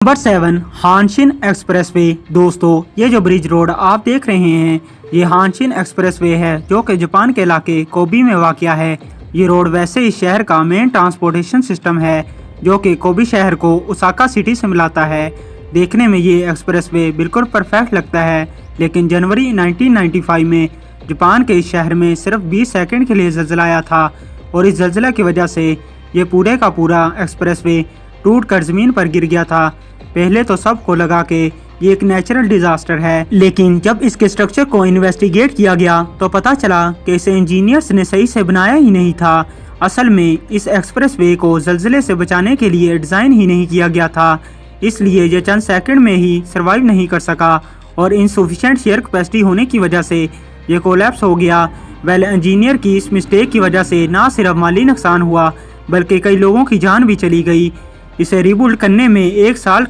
Number 7 हानशिन expressway. दोस्तों, ये जो ब्रिज रोड आप देख रहे हैं ये हानशिन एक्सप्रेसवे है जो कि जापान के इलाके कोबी में वाक़या है। ये रोड वैसे इस शहर का मेन ट्रांसपोर्टेशन सिस्टम है जो कि कोबी शहर को ओसाका सिटी से मिलाता है। देखने में ये एक्सप्रेसवे बिल्कुल परफेक्ट लगता है, लेकिन जनवरी 1995 में जापान के इस शहर में सिर्फ 20 सेकंड के लिए ज़लज़ला आया था और इस ज़लज़ले की वजह से ये पूरे का पूरा एक्सप्रेसवे टूट कर ज़मीन पर गिर गया था। पहले तो सबको लगा कि ये एक नेचुरल डिज़ास्टर है, लेकिन जब इसके स्ट्रक्चर को इन्वेस्टिगेट किया गया तो पता चला कि इसे इंजीनियर्स ने सही से बनाया ही नहीं था। असल में इस एक्सप्रेसवे को ज़लज़ले से बचाने के लिए डिज़ाइन ही नहीं किया गया था, इसलिए ये चंद सेकंड में ही सर्वाइव नहीं कर सका और इनसफिशिएंट शेयर कैपेसिटी होने की वजह से ये कोलैप्स हो गया। वेल, इंजीनियर की इस मिस्टेक की वजह से ना सिर्फ माली नुकसान हुआ बल्कि कई लोगों की जान भी चली गई। इसे रिबिल्ड करने में 1 साल